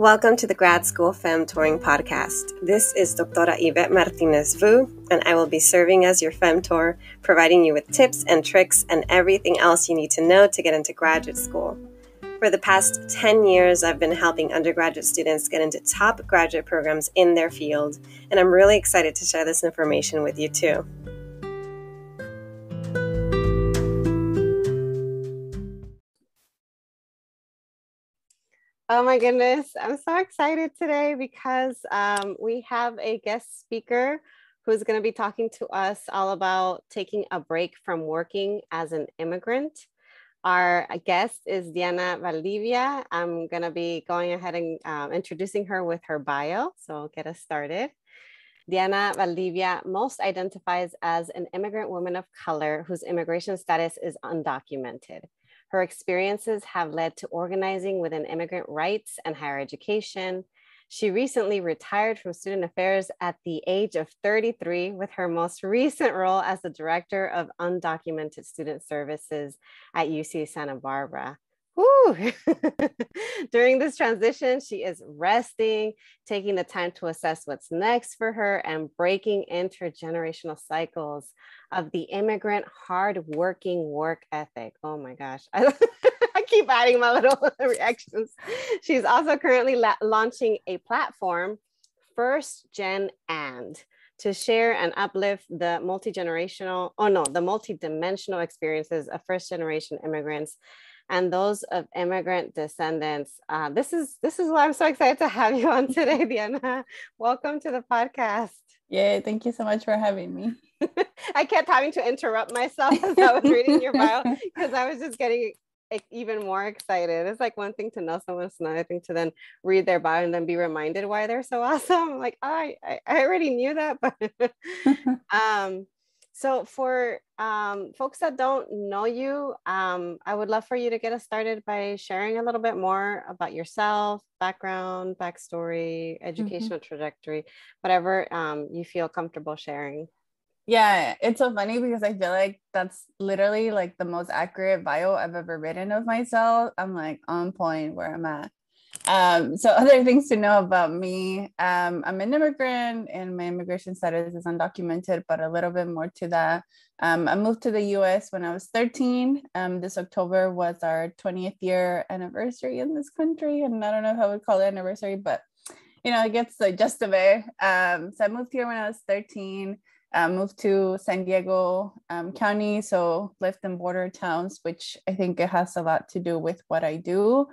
Welcome to the Grad School Femtoring Podcast. This is Doctora Yvette Martinez Vu, and I will be serving as your femtor, providing you with tips and tricks and everything else you need to know to get into graduate school. For the past 10 years, I've been helping undergraduate students get into top graduate programs in their field, and I'm really excited to share this information with you too. Oh my goodness, I'm so excited today because we have a guest speaker who's going to be talking to us all about taking a break from working as an immigrant. Our guest is Diana Valdivia. I'm going to be going ahead and introducing her with her bio, so I'll get us started. Diana Valdivia most identifies as an immigrant woman of color whose immigration status is undocumented. Her experiences have led to organizing within immigrant rights and higher education. She recently retired from student affairs at the age of 33 with her most recent role as the Director of Undocumented Student Services at UC Santa Barbara. Woo! During this transition, she is resting, taking the time to assess what's next for her, and breaking intergenerational cycles of the immigrant hardworking work ethic. Oh my gosh. I keep adding my little reactions. She's also currently launching a platform, First Gen And, to share and uplift the multi-dimensional experiences of first generation immigrants and those of immigrant descendants. This is why I'm so excited to have you on today, Diana. Welcome to the podcast. Yay, thank you so much for having me. I kept having to interrupt myself as I was reading your bio because I was just getting even more excited. It's like one thing to know someone, it's another thing to then read their bio and then be reminded why they're so awesome. I'm like, I already knew that, but so for folks that don't know you, I would love for you to get us started by sharing a little bit more about yourself, background, backstory, educational trajectory, whatever you feel comfortable sharing. Yeah, it's so funny because I feel like that's literally like the most accurate bio I've ever written of myself. I'm like on point where I'm at. So other things to know about me, I'm an immigrant and my immigration status is undocumented, but a little bit more to that. I moved to the US when I was 13. This October was our 20th year anniversary in this country. And I don't know if I would call it anniversary, but you know, it gets the gist of it. So I moved here when I was 13. Moved to San Diego County, so lived in border towns, which I think it has a lot to do with what I do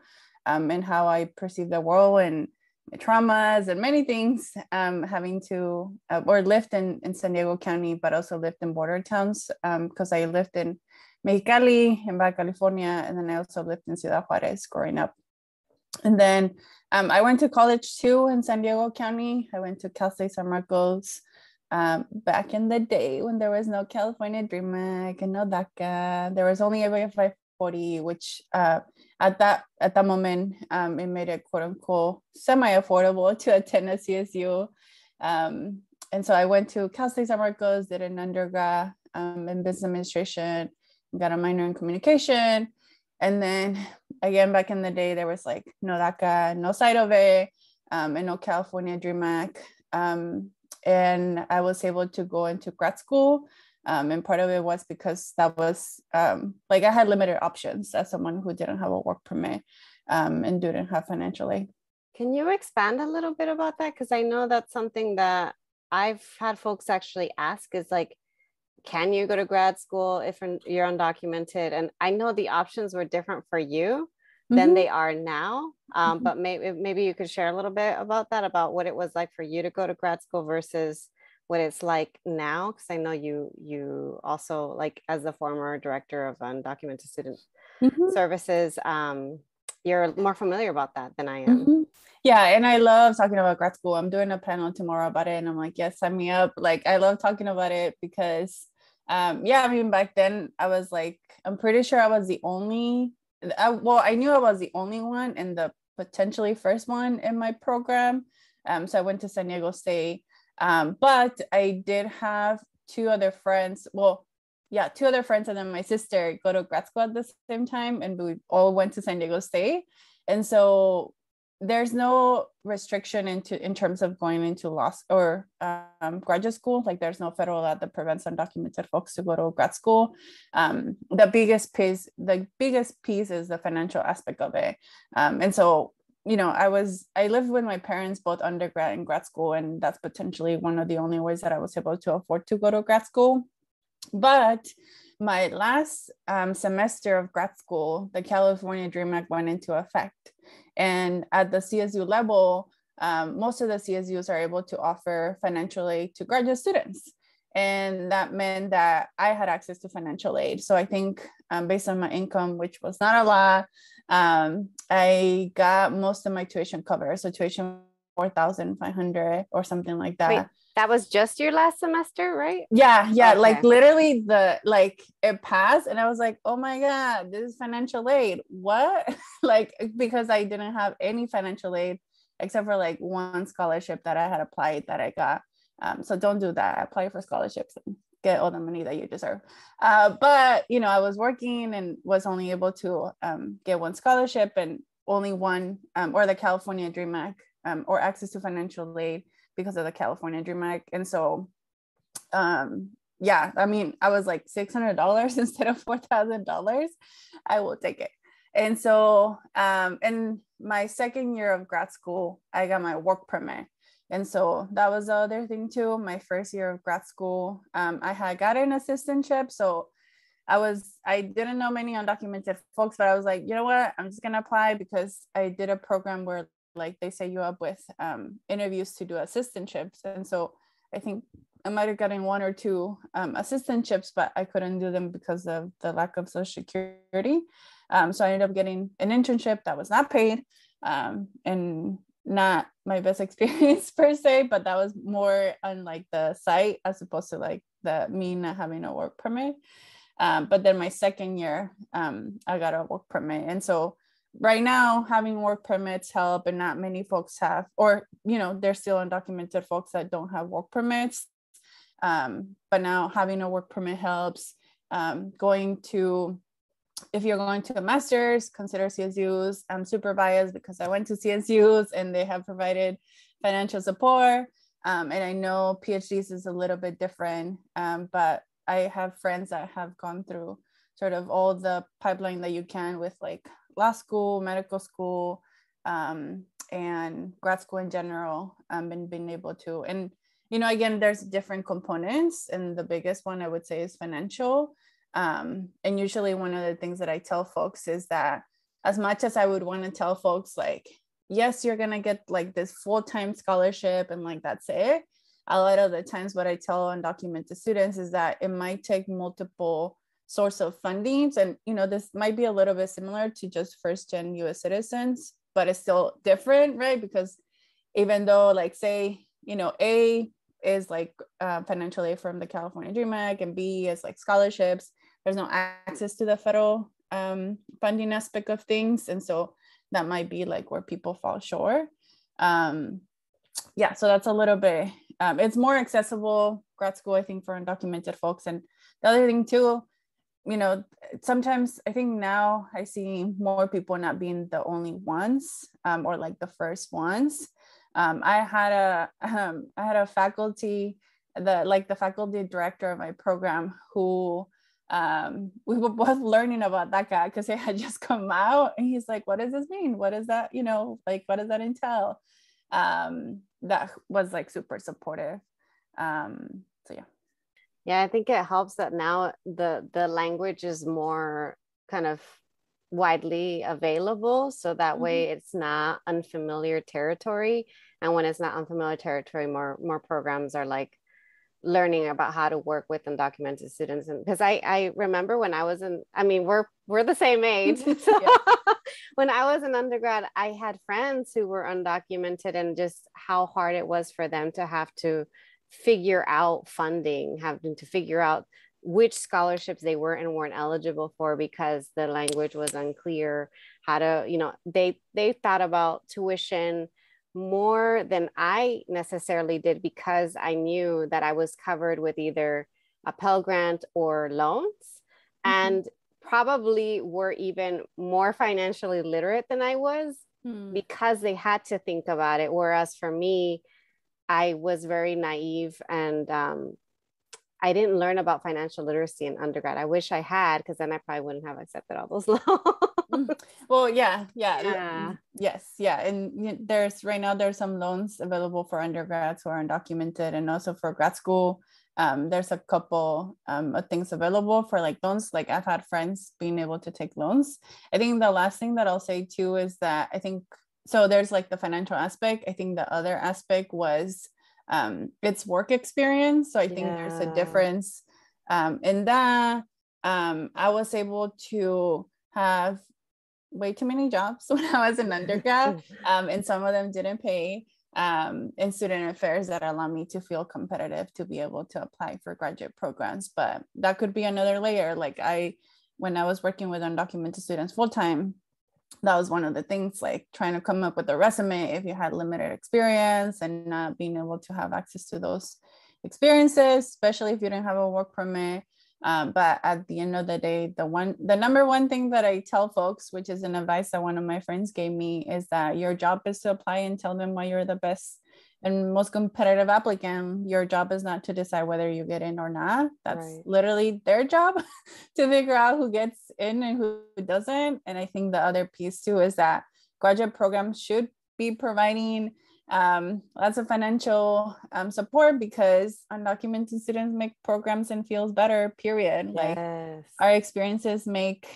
and how I perceive the world and my traumas and many things, having to or lived in San Diego County, but also lived in border towns because I lived in Mexicali in Baja California, and then I also lived in Ciudad Juarez growing up. And then I went to college too in San Diego County. I went to Cal State San Marcos. Back in the day when there was no California Dream Act and no DACA, there was only a 540, which at that moment, it made it quote unquote semi-affordable to attend a CSU. And so I went to Cal State San Marcos, did an undergrad in business administration, got a minor in communication. And then again, back in the day, there was like no DACA, no side of it, and no California Dream Act. And I was able to go into grad school. And part of it was because that was like I had limited options as someone who didn't have a work permit and didn't have financial aid. Can you expand a little bit about that? Because I know that's something that I've had folks actually ask is like, can you go to grad school if you're undocumented? And I know the options were different for you than they are now. But maybe you could share a little bit about that, about what it was like for you to go to grad school versus what it's like now. Because I know you also, like as the former director of undocumented student services, you're more familiar about that than I am. Yeah, and I love talking about grad school. I'm doing a panel tomorrow about it, and I'm like, yes, sign me up. Like I love talking about it because, I mean, back then I was like, I'm pretty sure I was the only. I knew I was the only one and the potentially first one in my program. So I went to San Diego State, but I did have two other friends. Two other friends and then my sister go to grad school at the same time, and we all went to San Diego State. And so there's no restriction in terms of going into law or graduate school. Like there's no federal law that prevents undocumented folks to go to grad school. The biggest piece is the financial aspect of it. And so, I lived with my parents both undergrad and grad school, and that's potentially one of the only ways that I was able to afford to go to grad school. But my last semester of grad school, the California Dream Act went into effect. And at the CSU level, most of the CSUs are able to offer financial aid to graduate students. And that meant that I had access to financial aid. So I think based on my income, which was not a lot, I got most of my tuition covered. So tuition $4,500 or something like that. Wait, that was just your last semester, right? Yeah. Okay. Like literally it passed and I was like, oh my God, this is financial aid. What? Because I didn't have any financial aid except for like one scholarship that I had applied that I got. So don't do that. Apply for scholarships and get all the money that you deserve. But, I was working and was only able to get one scholarship and only one or the California Dream Act or access to financial aid because of the California Dream Act. And so, I was like $600 instead of $4,000. I will take it. And so, in my second year of grad school, I got my work permit. And so that was the other thing too. My first year of grad school, I had got an assistantship. So I didn't know many undocumented folks, but I was like, you know what, I'm just going to apply because I did a program where like they set you up with interviews to do assistantships. And so I think I might have gotten one or two assistantships, but I couldn't do them because of the lack of Social Security. So I ended up getting an internship that was not paid and not my best experience per se, but that was more on like the site as opposed to like me not having a work permit. But then my second year, I got a work permit. And so right now having work permits help, and not many folks have, or, there's still undocumented folks that don't have work permits. But now having a work permit helps. If you're going to a master's, consider CSUs. I'm super biased because I went to CSUs and they have provided financial support. And I know PhDs is a little bit different, but I have friends that have gone through sort of all the pipeline that you can with like law school, medical school, and grad school in general, and being able to, and, again, there's different components. And the biggest one I would say is financial. And usually one of the things that I tell folks is that as much as I would want to tell folks like, yes, you're going to get like this full-time scholarship and like, that's it. A lot of the times what I tell undocumented students is that it might take multiple source of fundings. And, this might be a little bit similar to just first-gen US citizens, but it's still different, right? Because even though like, say, A is like financial aid from the California Dream Act and B is like scholarships, there's no access to the federal funding aspect of things. And so that might be like where people fall short. So that's a little bit, it's more accessible grad school, I think, for undocumented folks. And the other thing too, sometimes I think now I see more people not being the only ones or like the first ones. I had a faculty, the faculty director of my program who we were both learning about DACA because it had just come out, and he's like, what does this mean? What is that? What does that entail? That was like super supportive. Yeah, I think it helps that now the language is more kind of widely available, so that way it's not unfamiliar territory. And when it's not unfamiliar territory, more programs are like learning about how to work with undocumented students. And because I remember when I was we're the same age. So when I was an undergrad, I had friends who were undocumented, and just how hard it was for them to have to figure out funding, having to figure out which scholarships they were and weren't eligible for because the language was unclear. How to, they thought about tuition more than I necessarily did, because I knew that I was covered with either a Pell Grant or loans, and probably were even more financially literate than I was, because they had to think about it. Whereas for me, I was very naive, and I didn't learn about financial literacy in undergrad. I wish I had, because then I probably wouldn't have accepted all those loans. Well, yeah. Yeah. Yes. Yeah. And there's some loans available for undergrads who are undocumented, and also for grad school. There's a couple of things available for like loans. Like I've had friends being able to take loans. I think the last thing that I'll say too is that I think, so there's like the financial aspect. I think the other aspect was it's work experience. So I think there's a difference in that. I was able to have way too many jobs when I was an undergrad, and some of them didn't pay, in student affairs that allow me to feel competitive to be able to apply for graduate programs. But that could be another layer. Like when I was working with undocumented students full-time, that was one of the things, like trying to come up with a resume if you had limited experience and not being able to have access to those experiences, especially if you didn't have a work permit. But at the end of the day, the number one thing that I tell folks, which is an advice that one of my friends gave me, is that your job is to apply and tell them why you're the best and most competitive applicant. Your job is not to decide whether you get in or not. That's literally their job to figure out who gets in and who doesn't. And I think the other piece too is that graduate programs should be providing lots of financial support, because undocumented students make programs and fields better, period. Like our experiences make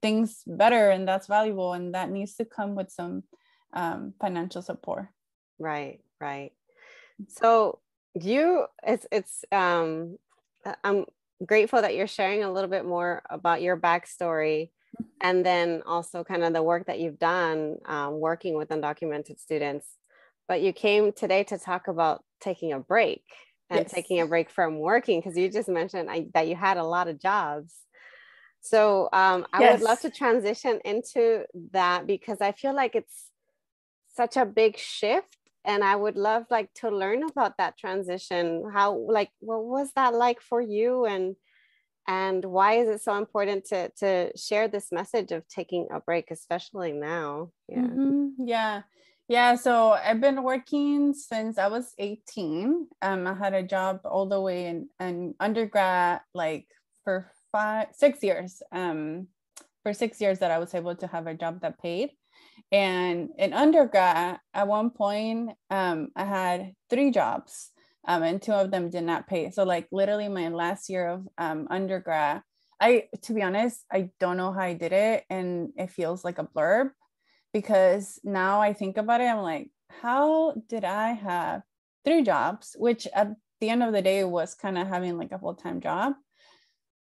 things better, and that's valuable, and that needs to come with some financial support. Right. So I'm grateful that you're sharing a little bit more about your backstory, and then also kind of the work that you've done working with undocumented students. But you came today to talk about taking a break and taking a break from working, because you just mentioned that you had a lot of jobs. So I would love to transition into that, because I feel like it's such a big shift, and I would love to learn about that transition. How, what was that like for you, and why is it so important to share this message of taking a break, especially now? Yeah, so I've been working since I was 18. I had a job all the way in undergrad, like for 6 years. For 6 years that I was able to have a job that paid. And in undergrad, at one point, I had 3 jobs, and 2 of them did not pay. So like literally my last year of undergrad, to be honest, I don't know how I did it. And it feels like a blurb, because now I think about it, I'm like, how did I have 3 jobs, which at the end of the day was kind of having like a full-time job,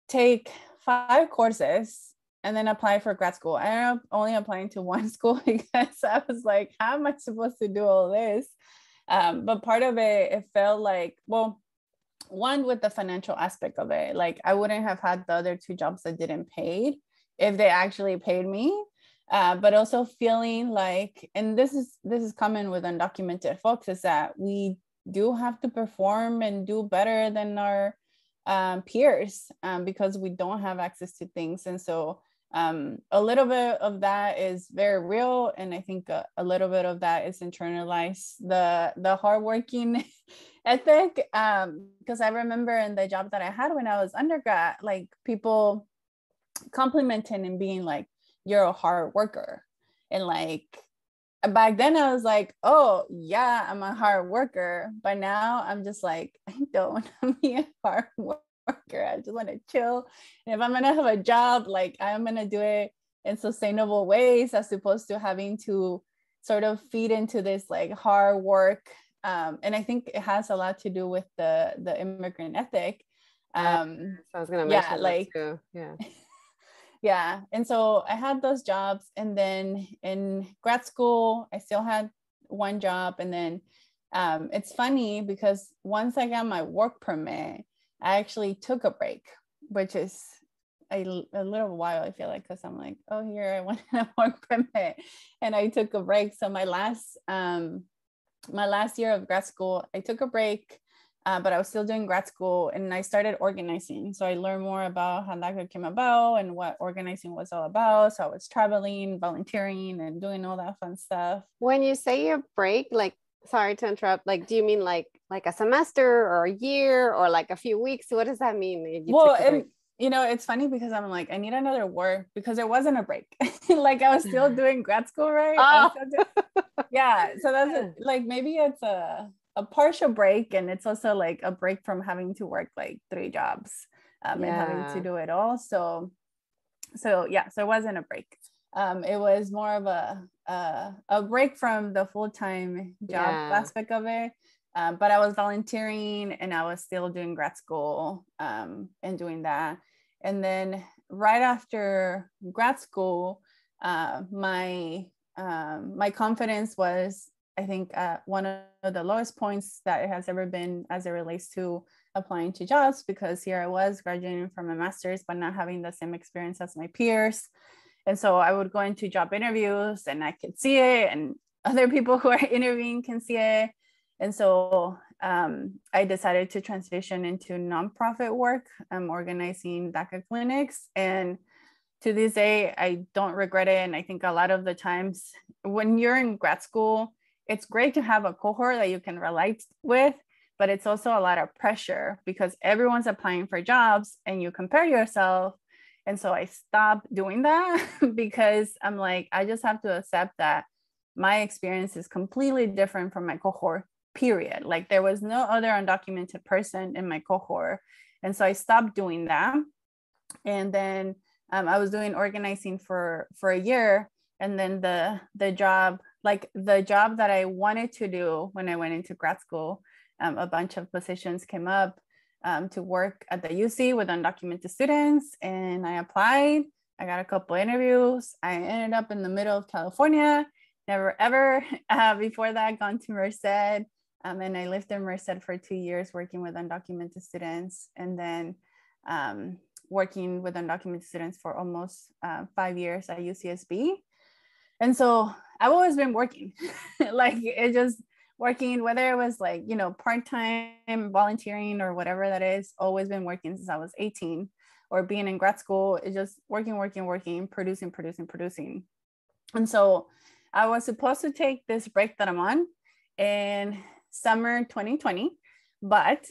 take 5 courses, and then apply for grad school. I ended up only applying to 1 school because I was like, how am I supposed to do all this? But part of it felt like, well, one, with the financial aspect of it, like I wouldn't have had the other 2 jobs that didn't pay if they actually paid me. But also feeling like, and this is common with undocumented folks, is that we do have to perform and do better than our peers, because we don't have access to things. And so a little bit of that is very real, and I think a little bit of that is internalized, the hardworking ethic, because I remember in the job that I had when I was undergrad, like people complimenting and being like, you're a hard worker. And like back then I was like, oh yeah, I'm a hard worker. But now I'm just like, I don't want to be a hard worker. I just want to chill. And if I'm gonna have a job, like I'm gonna do it in sustainable ways, as opposed to having to sort of feed into this like hard work. And I think it has a lot to do with the immigrant ethic. So I was gonna mention that too. Yeah. And so I had those jobs, and then in grad school, I still had 1 job. And then it's funny because once I got my work permit, I actually took a break, which is a little while, I feel like, because I'm like, oh, here I wanted a work permit, and I took a break. So my last year of grad school, I took a break. but I was still doing grad school, and I started organizing. So I learned more about how that came about and what organizing was all about. So I was traveling, volunteering, and doing all that fun stuff. When you say your break, like, sorry to interrupt, like, do you mean like a semester or a year or like a few weeks? What does that mean? If you Well, took a break? you know, it's funny because I'm like, I need another word, because it wasn't a break. Like I was still doing grad school, right? Oh. Yeah. So that's like, maybe it's a partial break, and it's also like a break from having to work like 3 jobs, and having to do it all. So yeah, so it wasn't a break. It was more of a break from the full-time job aspect of it. But I was volunteering, and I was still doing grad school, and doing that. And then right after grad school, my confidence was, I think, one of the lowest points that it has ever been as it relates to applying to jobs, because here I was graduating from a master's, but not having the same experience as my peers. And so I would go into job interviews, and I could see it, and other people who are interviewing can see it. And so I decided to transition into nonprofit work, organizing DACA clinics. And to this day, I don't regret it. And I think a lot of the times when you're in grad school, it's great to have a cohort that you can relate with, but it's also a lot of pressure because everyone's applying for jobs and you compare yourself. And so I stopped doing that because I'm like, I just have to accept that my experience is completely different from my cohort, period. Like there was no other undocumented person in my cohort. And so I stopped doing that. And then I was doing organizing for a year. And then the job that I wanted to do when I went into grad school, a bunch of positions came up to work at the UC with undocumented students. And I applied. I got a couple interviews. I ended up in the middle of California. Never ever before that gone to Merced. And I lived in Merced for 2 years working with undocumented students. And then working with undocumented students for almost 5 years at UCSB. And so I've always been working, like it just working, whether it was like, you know, part-time volunteering or whatever that is, always been working since I was 18, or being in grad school, it's just working, producing. And so I was supposed to take this break that I'm on in summer 2020, but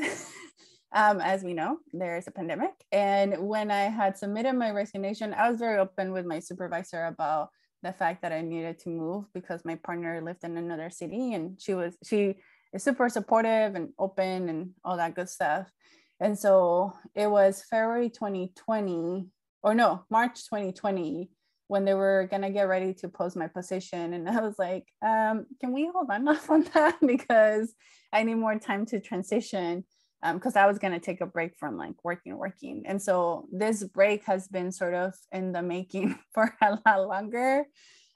as we know, there is a pandemic. And when I had submitted my resignation, I was very open with my supervisor about the fact that I needed to move because my partner lived in another city, and she is super supportive and open and all that good stuff. And so it was February 2020, or no, March 2020, when they were gonna get ready to post my position. And I was like, can we hold on off on that? Because I need more time to transition. Because I was going to take a break from like working. And so this break has been sort of in the making for a lot longer.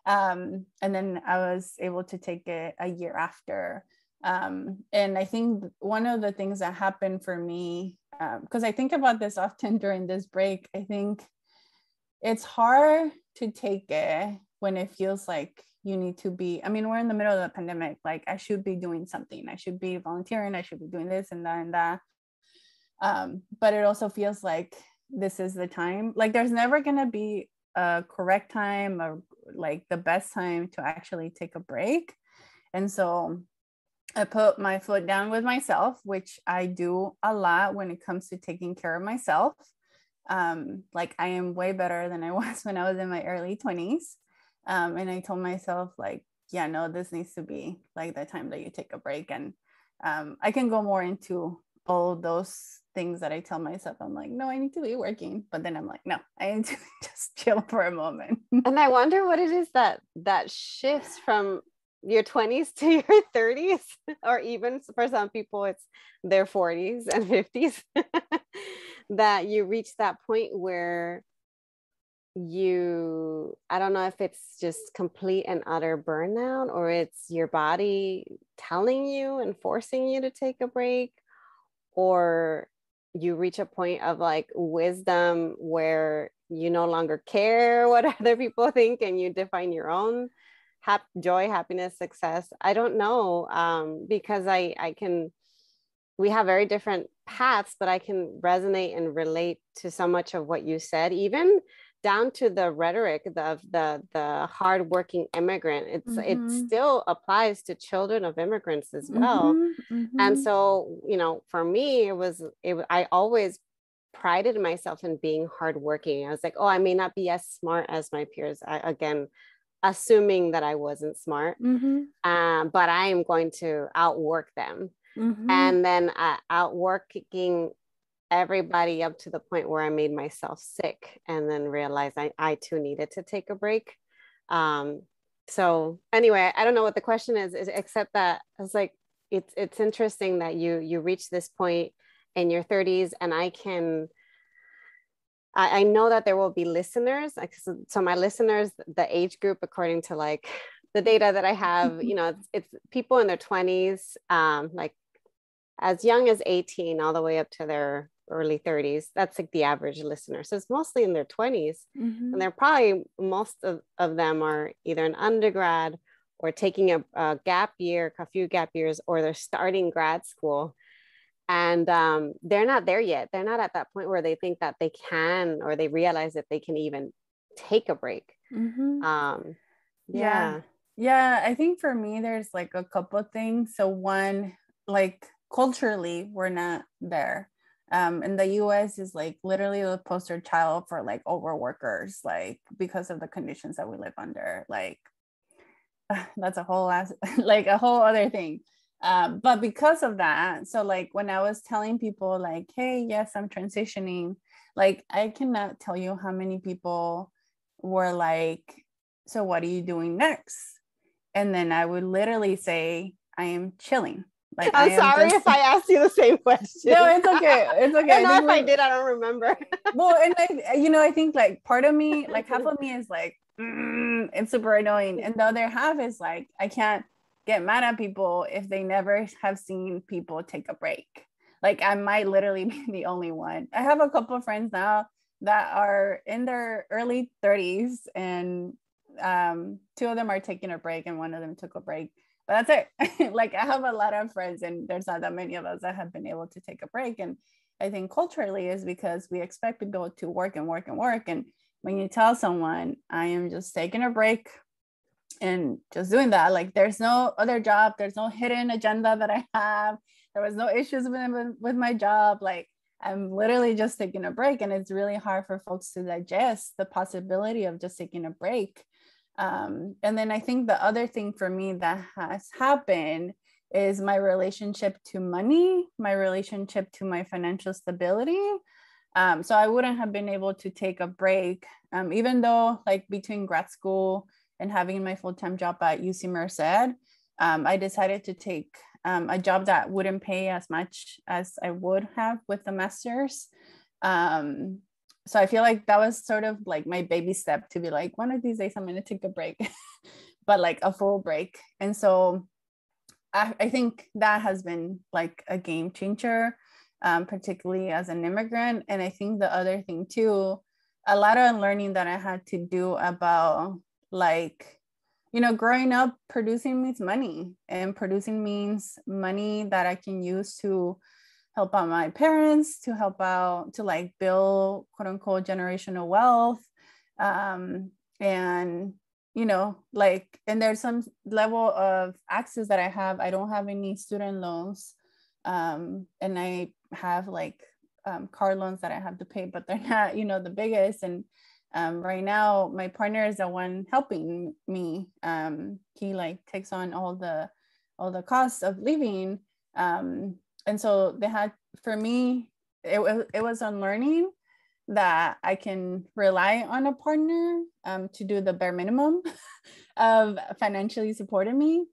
And then I was able to take it a year after. And I think one of the things that happened for me, because I think about this often during this break, I think it's hard to take it when it feels like you need to be, I mean, we're in the middle of the pandemic. Like I should be doing something. I should be volunteering. I should be doing this and that and that. But it also feels like this is the time. Like there's never going to be a correct time or like the best time to actually take a break. And so I put my foot down with myself, which I do a lot when it comes to taking care of myself. Like I am way better than I was when I was in my early 20s. And I told myself like, yeah, no, this needs to be like the time that you take a break. And I can go more into all those things that I tell myself. I'm like, no, I need to be working. But then I'm like, no, I need to just chill for a moment. And I wonder what it is that shifts from your 20s to your 30s, or even for some people, it's their 40s and 50s, that you reach that point where I don't know if it's just complete and utter burnout, or it's your body telling you and forcing you to take a break, or you reach a point of like wisdom where you no longer care what other people think and you define your own joy, happiness, success. I don't know, because I can we have very different paths, but I can resonate and relate to so much of what you said, even down to the rhetoric of the hardworking immigrant. It still applies to children of immigrants as well. And so, you know, for me, I always prided myself in being hardworking. I was like, oh, I may not be as smart as my peers. Again, assuming that I wasn't smart, but I am going to outwork them. And then outworking everybody up to the point where I made myself sick, and then realized I too needed to take a break. So anyway, I don't know what the question is except that I was like, it's interesting that you reach this point in your 30s, and I know that there will be listeners. So my listeners, the age group, according to like the data that I have, you know, it's people in their 20s, like as young as 18 all the way up to their early 30s. That's like the average listener. So it's mostly in their 20s. And they're probably, most of them are either an undergrad or taking a gap year, a few gap years, or they're starting grad school. And they're not there yet. They're not at that point where they think that they can, or they realize that they can even take a break. Yeah, I think for me, there's like a couple of things. So one, like culturally, we're not there. And the US is like literally the poster child for like overworkers, like because of the conditions that we live under. Like that's a whole like a whole other thing. But because of that, so like when I was telling people like, hey, yes, I'm transitioning, like I cannot tell you how many people were like, so what are you doing next? And then I would literally say, I am chilling. Like, I'm sorry if I asked you the same question. No, it's okay. It's okay. I know if I did, I don't remember. Well, and I think like part of me, like half of me is like, it's super annoying. And the other half is like, I can't get mad at people if they never have seen people take a break. Like I might literally be the only one. I have a couple of friends now that are in their early 30s, and two of them are taking a break and one of them took a break. But that's it. Like I have a lot of friends, and there's not that many of us that have been able to take a break. And I think culturally is because we expect people to work and work and work. And when you tell someone, I am just taking a break and just doing that, like there's no other job, there's no hidden agenda that I have, there was no issues with my job, like I'm literally just taking a break. And it's really hard for folks to digest the possibility of just taking a break. And then I think the other thing for me that has happened is my relationship to money, my relationship to my financial stability. So I wouldn't have been able to take a break, even though like between grad school and having my full-time job at UC Merced, I decided to take a job that wouldn't pay as much as I would have with the master's. So I feel like that was sort of like my baby step to be like, one of these days I'm going to take a break, but like a full break. And so I think that has been like a game changer, particularly as an immigrant. And I think the other thing too, a lot of learning that I had to do about like, growing up, producing means money, and producing means money that I can use to help out my parents, to help out, to like build quote unquote generational wealth. And, like, and there's some level of access that I have. I don't have any student loans. And I have like car loans that I have to pay, but they're not, the biggest. And right now my partner is the one helping me. He like takes on all the costs of living. And so for me, it was unlearning that I can rely on a partner to do the bare minimum of financially supporting me.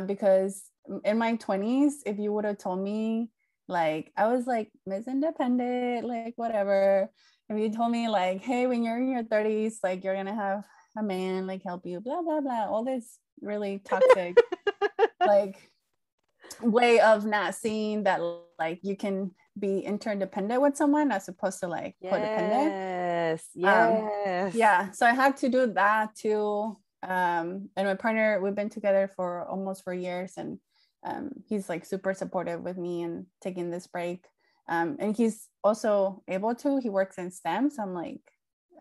Because in my 20s, if you would have told me, like, I was like Miss Independent, like whatever. If you told me like, hey, when you're in your 30s, like you're gonna have a man like help you, blah, blah, blah, all this really toxic, like way of not seeing that like you can be interdependent with someone as opposed to like codependent. Yes. So I had to do that too. And my partner, we've been together for almost 4 years, and he's like super supportive with me and taking this break. And he's also able to, he works in STEM. So I'm like,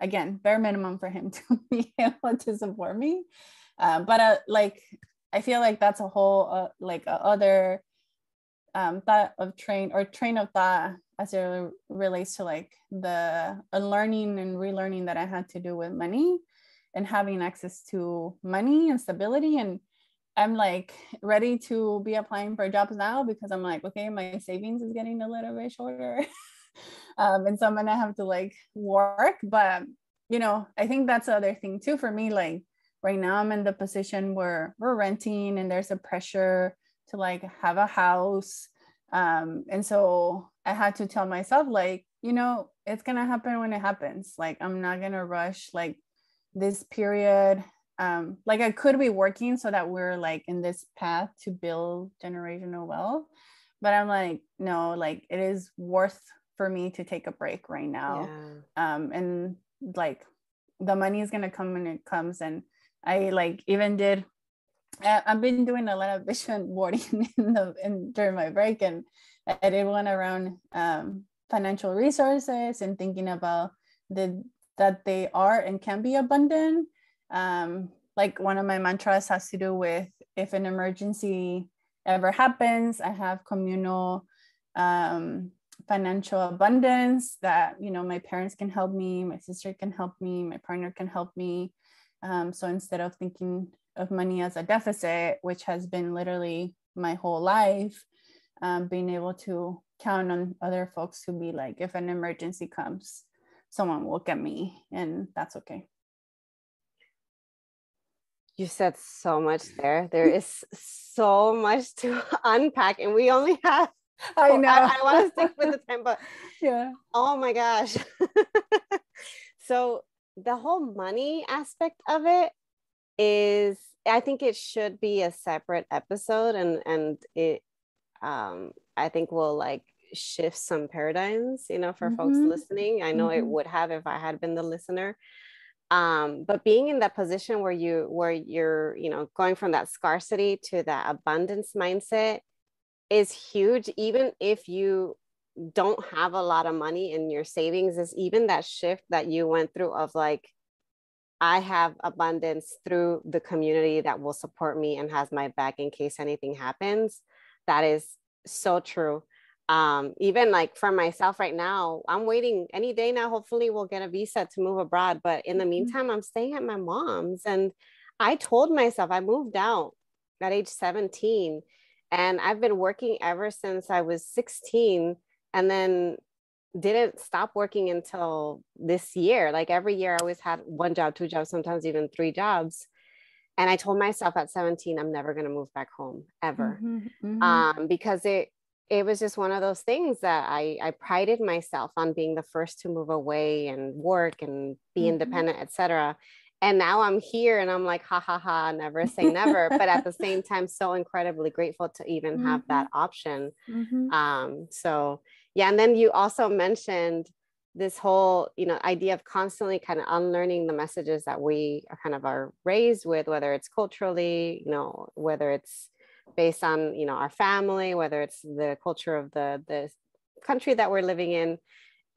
again, bare minimum for him to be able to support me. But like, I feel like that's a whole like other thought of train of thought as it relates to like the unlearning and relearning that I had to do with money and having access to money and stability. And I'm like ready to be applying for jobs now because I'm like, okay, my savings is getting a little bit shorter. And so I'm gonna have to like work. But you know, I think that's the other thing too for me. Like right now I'm in the position where we're renting and there's a pressure to like have a house. And so I had to tell myself like, you know, it's gonna happen when it happens. Like I'm not gonna rush like this period. Like I could be working so that we're like in this path to build generational wealth, but I'm like, no, like it is worth for me to take a break right now. And like the money is gonna come when it comes. And I like even did I've been doing a lot of vision boarding during my break, and I did one around financial resources and thinking about that they are and can be abundant. Like one of my mantras has to do with if an emergency ever happens, I have communal financial abundance that, you know, my parents can help me, my sister can help me, my partner can help me. So instead of thinking of money as a deficit, which has been literally my whole life, being able to count on other folks to be like, if an emergency comes, someone will get me, and that's okay. You said so much there. There is so much to unpack, and we only have, I know. I want to stick with the time, but yeah. Oh my gosh. So the whole money aspect of it is, I think it should be a separate episode, and it I think will like shift some paradigms, you know, for folks listening. I know it would have if I had been the listener. But being in that position where you're, you know, going from that scarcity to that abundance mindset is huge. Even if you don't have a lot of money in your savings, is even that shift that you went through of like, I have abundance through the community that will support me and has my back in case anything happens. That is so true. Even like for myself right now, I'm waiting any day now. Hopefully we'll get a visa to move abroad. But in the meantime, I'm staying at my mom's. And I told myself I moved out at age 17. And I've been working ever since I was 16. And then didn't stop working until this year. Like every year I always had one job, two jobs, sometimes even three jobs. And I told myself at 17, I'm never going to move back home ever. Because it was just one of those things that I prided myself on being the first to move away and work and be independent, etc. And now I'm here and I'm like, ha ha ha, never say never. But at the same time, so incredibly grateful to even have that option. So yeah. And then you also mentioned this whole, you know, idea of constantly kind of unlearning the messages that we are raised with, whether it's culturally, you know, whether it's based on, you know, our family, whether it's the culture of the country that we're living in.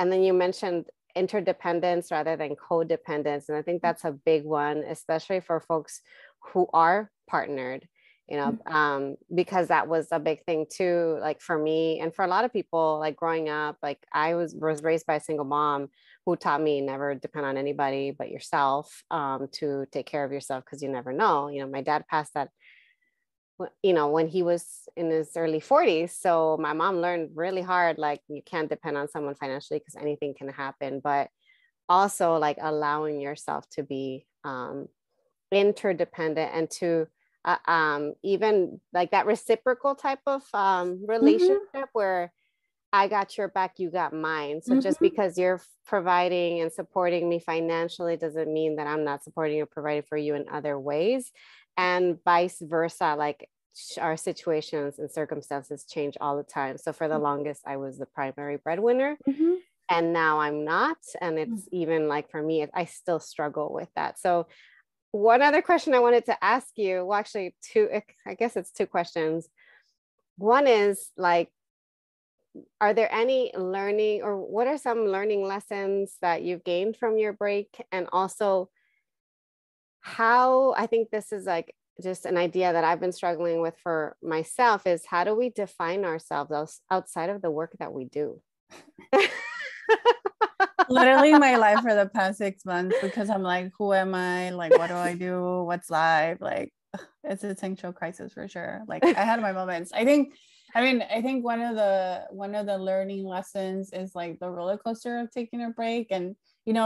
And then you mentioned interdependence rather than codependence. And I think that's a big one, especially for folks who are partnered, you know, because that was a big thing too, like for me and for a lot of people, like growing up, like I was raised by a single mom who taught me never depend on anybody but yourself, to take care of yourself because you never know. You know, my dad passed that, you know, when he was in his early 40s. So my mom learned really hard, like you can't depend on someone financially because anything can happen, but also like allowing yourself to be interdependent and to even like that reciprocal type of relationship where I got your back, you got mine. So just because you're providing and supporting me financially doesn't mean that I'm not supporting or providing for you in other ways. And vice versa, like our situations and circumstances change all the time. So for the longest, I was the primary breadwinner, and now I'm not. And it's even like for me, I still struggle with that. So one other question I wanted to ask you, well, actually two, I guess it's two questions. one is like, are there any learning, or what are some learning lessons that you've gained from your break? And also how, I think this is like just an idea that I've been struggling with for myself, is how do we define ourselves outside of the work that we do? Literally my life for the past 6 months, because I'm like, who am I? Like, what do I do? What's life? Like, it's an existential crisis for sure. Like, I had my moments. I think one of the learning lessons is like the roller coaster of taking a break. And,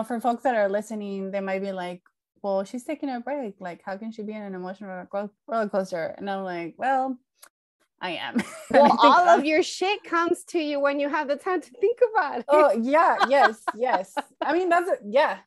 for folks that are listening, they might be like, well, she's taking a break. Like, how can she be in an emotional roller coaster? And I'm like, well, I am. Well, all of your shit comes to you when you have the time to think about it. Oh yeah, yes. I mean, that's it. Yeah.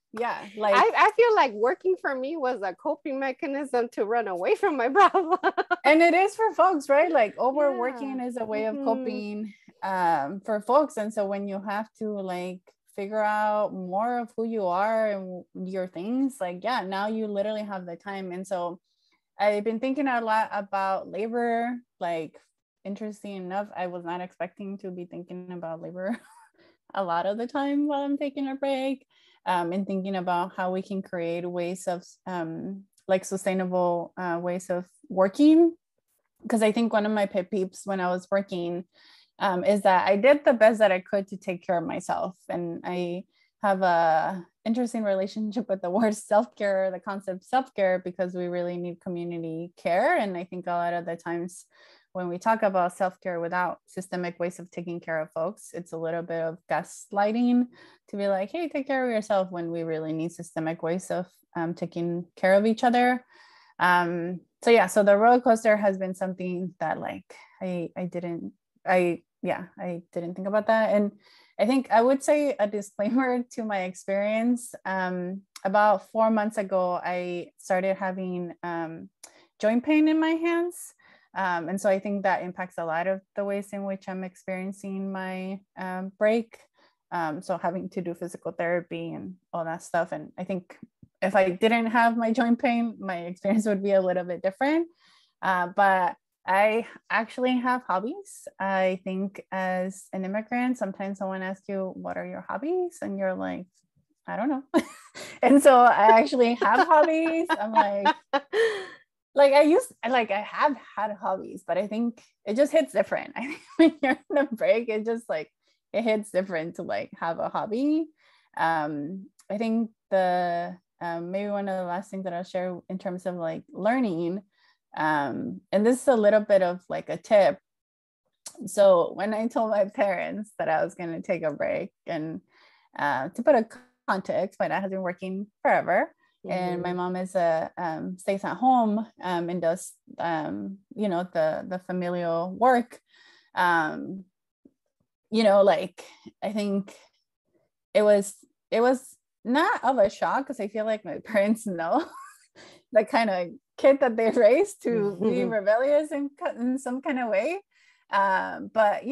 Like, I feel like working for me was a coping mechanism to run away from my problem. And it is for folks, right? Like, overworking is a way of coping for folks. And so when you have to like figure out more of who you are and your things, like, yeah, now you literally have the time. And so I've been thinking a lot about labor. Like, interesting enough, I was not expecting to be thinking about labor a lot of the time while I'm taking a break, and thinking about how we can create ways of like sustainable ways of working. Because I think one of my pet peeves when I was working is that I did the best that I could to take care of myself. And I have a interesting relationship with the word self-care, the concept self-care, because we really need community care. And I think a lot of the times when we talk about self-care without systemic ways of taking care of folks, it's a little bit of gaslighting to be like, hey, take care of yourself, when we really need systemic ways of taking care of each other. So the roller coaster has been something that like I didn't think about that. And I think I would say a disclaimer to my experience. About 4 months ago, I started having joint pain in my hands. And so I think that impacts a lot of the ways in which I'm experiencing my break. So having to do physical therapy and all that stuff. And I think if I didn't have my joint pain, my experience would be a little bit different. But I actually have hobbies. I think as an immigrant, sometimes someone asks you, what are your hobbies? And you're like, I don't know. And so I actually have hobbies. I'm like I have had hobbies, but I think it just hits different. I think when you're on a break, it just like, it hits different to like have a hobby. I think maybe one of the last things that I'll share in terms of like learning, and this is a little bit of like a tip. So when I told my parents that I was going to take a break, and to put a context, my dad has been working forever. And my mom is stays at home and does the familial work. Like, I think it was not of a shock, because I feel like my parents know the kind of kid that they raised to be rebellious in some kind of way. But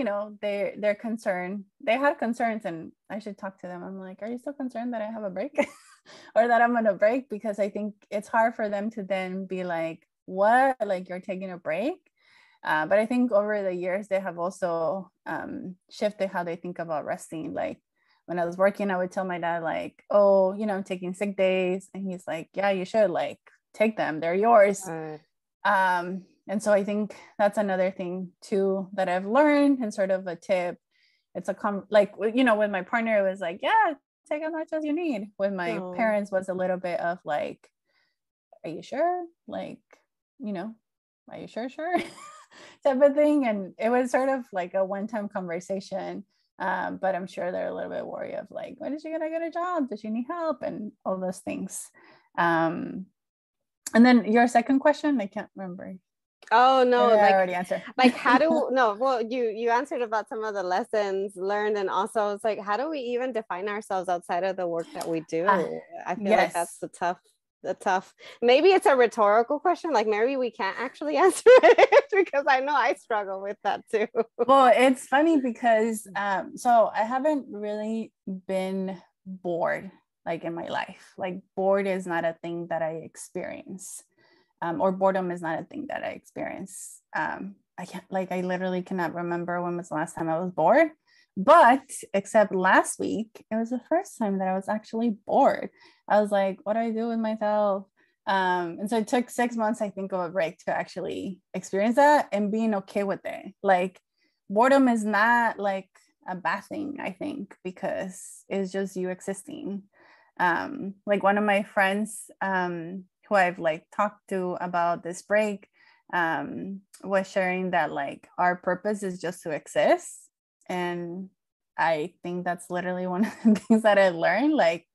they're concerned. They had concerns, and I should talk to them. I'm like, are you still concerned that I have a break or that I'm on a break? Because I think it's hard for them to then be like, what, like, you're taking a break? But I think over the years, they have also shifted how they think about resting. Like, when I was working, I would tell my dad, like, oh, I'm taking sick days. And he's like, yeah, you should, like, take them. They're yours. And so I think that's another thing too that I've learned, and sort of a tip. It's with my partner, it was like, yeah, take as much as you need. With my parents was a little bit of like, are you sure? Like, are you sure? Type of thing. And it was sort of like a one-time conversation. But I'm sure they're a little bit worried of like, when is she gonna get a job? Does she need help? And all those things. And then your second question, I can't remember. Oh no, I already answered. Like, you answered about some of the lessons learned, and also it's like, how do we even define ourselves outside of the work that we do? I feel like that's the tough. Maybe it's a rhetorical question. Like, maybe we can't actually answer it because I know I struggle with that too. Well, it's funny because so I haven't really been bored like in my life. Like, bored is not a thing that I experience. Or boredom is not a thing that I experience I literally cannot remember when was the last time I was bored. But except last week, it was the first time that I was actually bored. I was like, what do I do with myself? And so it took 6 months, I think, of a break to actually experience that and being okay with it. Like, boredom is not like a bad thing, I think, because it's just you existing. Like one of my friends who I've like talked to about this break was sharing that like our purpose is just to exist. And I think that's literally one of the things that I learned. Like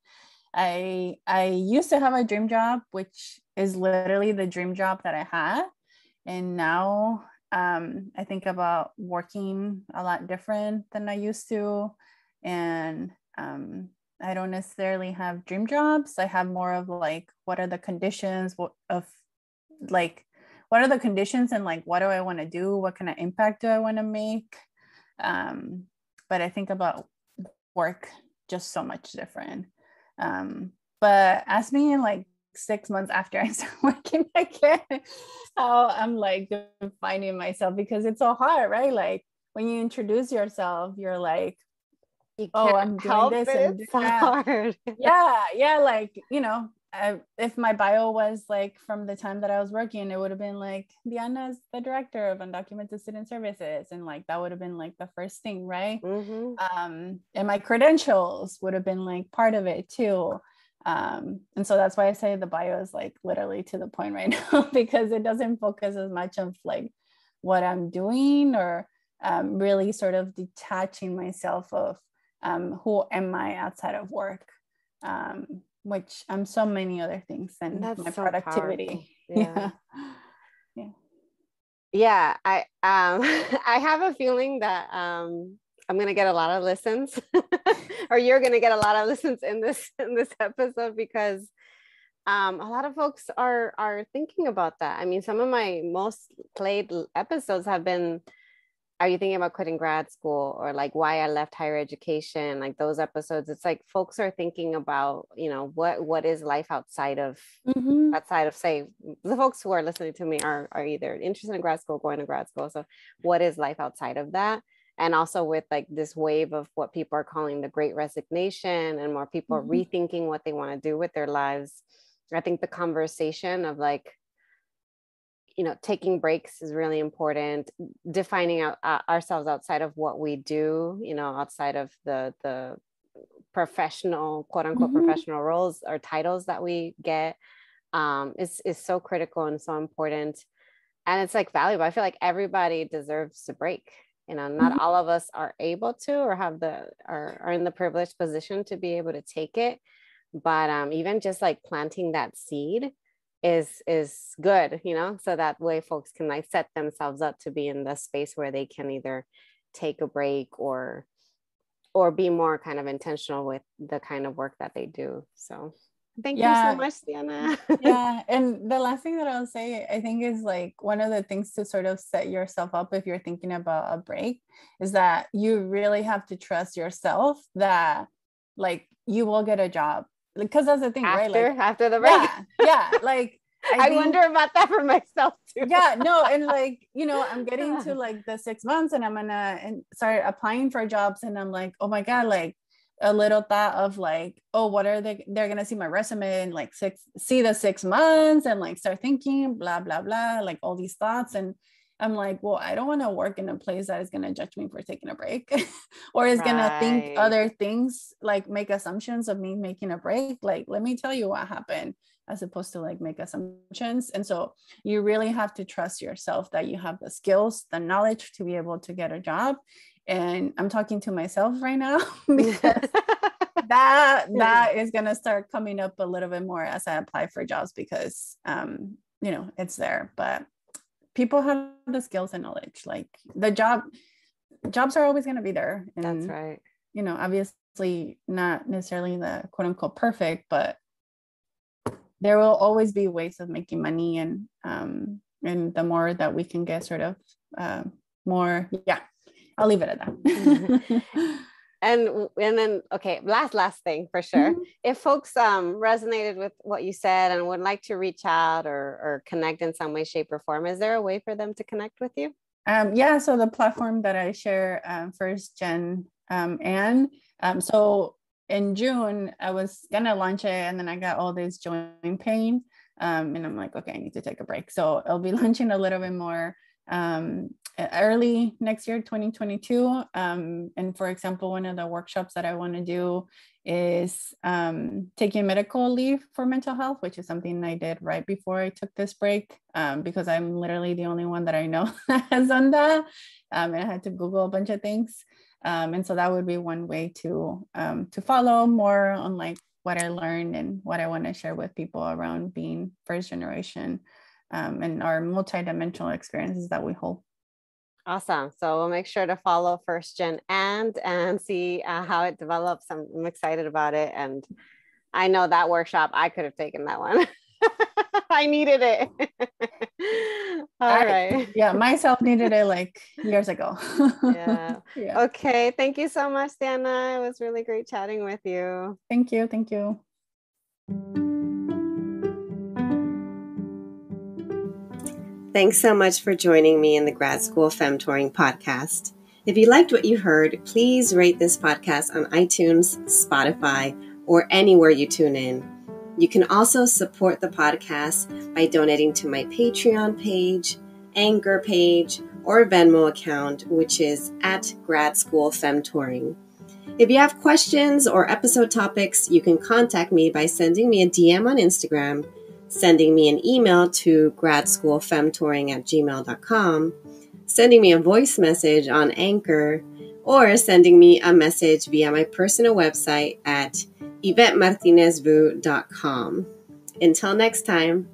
I used to have a dream job, which is literally the dream job that I had. And now I think about working a lot different than I used to. And I don't necessarily have dream jobs. I have more of like, what are the conditions of like, what are the conditions and like, what do I want to do? What kind of impact do I want to make? But I think about work just so much different. But ask me in like 6 months after I start working again, how I'm like finding myself, because it's so hard, right? Like when you introduce yourself, you're like, You oh, can't I'm doing help this it. and It's so that. hard. Yeah, like, you know, if my bio was like from the time that I was working, it would have been like, Diana is the director of undocumented student services, and like that would have been like the first thing, right? Mm-hmm. And my credentials would have been like part of it too. And so that's why I say the bio is like literally to the point right now, because it doesn't focus as much of like what I'm doing, or really sort of detaching myself of who am I outside of work, which I'm so many other things than That's my so powerful. productivity. Yeah. Yeah. Yeah. I I have a feeling that I'm gonna get a lot of listens, or you're gonna get a lot of listens in this episode, because a lot of folks are thinking about that. I mean, some of my most played episodes have been, are you thinking about quitting grad school, or like why I left higher education, like those episodes. It's like folks are thinking about, what is life outside of Mm-hmm. say, the folks who are listening to me are either interested in grad school, going to grad school. So what is life outside of that? And also with like this wave of what people are calling the great resignation, and more people are Mm-hmm. rethinking what they want to do with their lives. I think the conversation of like, taking breaks is really important. Defining out ourselves outside of what we do, outside of the professional, quote unquote, Mm-hmm. professional roles or titles that we get, is so critical and so important. And it's like valuable. I feel like everybody deserves a break. Not all of us are able to, or have are in the privileged position to be able to take it. But even just like planting that seed is good, so that way folks can like set themselves up to be in the space where they can either take a break or be more kind of intentional with the kind of work that they do. So thank you so Yeah. much, Diana. Yeah. And the last thing that I'll say, I think, is like one of the things to sort of set yourself up if you're thinking about a break, is that you really have to trust yourself that like you will get a job. Because that's the thing, right? Like, After the break. yeah. Like, I wonder about that for myself too. Yeah, no, and like, I'm getting to like the 6 months, and I'm gonna start applying for jobs, and I'm like, oh my God, like a little thought of like, oh, what are they're gonna see my resume and like see the 6 months, and like start thinking blah blah blah, like all these thoughts. And I'm like, well, I don't want to work in a place that is gonna judge me for taking a break or is gonna think Right. other things, like make assumptions of me making a break. Like, let me tell you what happened, as opposed to like make assumptions. And so you really have to trust yourself that you have the skills, the knowledge to be able to get a job. And I'm talking to myself right now because that is going to start coming up a little bit more as I apply for jobs, because it's there. But people have the skills and knowledge. Like jobs are always going to be there. And That's right. Obviously not necessarily the quote unquote perfect, but there will always be ways of making money. And the more that we can get sort of more, I'll leave it at that. And then, okay, last thing for sure. Mm-hmm. If folks resonated with what you said and would like to reach out or connect in some way, shape, or form, is there a way for them to connect with you? Yeah, so the platform that I share, First Gen, and so in June, I was gonna launch it, and then I got all this joint pain, and I'm like, okay, I need to take a break. So I'll be launching a little bit more early next year, 2022. And for example, one of the workshops that I want to do is taking medical leave for mental health, which is something I did right before I took this break, because I'm literally the only one that I know that has done that. And I had to Google a bunch of things. And so that would be one way to follow more on like what I learned and what I want to share with people around being first generation, and our multidimensional experiences that we hold. Awesome. So we'll make sure to follow First Gen and see how it develops. I'm excited about it. And I know that workshop, I could have taken that one. I needed it. All right. Yeah, myself needed it like years ago. Yeah. Okay. Thank you so much, Diana. It was really great chatting with you. Thank you. Thank you. Thanks so much for joining me in the Grad School Femtoring Podcast. If you liked what you heard, please rate this podcast on iTunes, Spotify, or anywhere you tune in. You can also support the podcast by donating to my Patreon page, Anchor page, or Venmo account, which is at Grad School Femtoring. If you have questions or episode topics, you can contact me by sending me a DM on Instagram, sending me an email to gradschoolfemtoring@gmail.com, sending me a voice message on Anchor, or sending me a message via my personal website at YvetteMartinezvu.com. Until next time.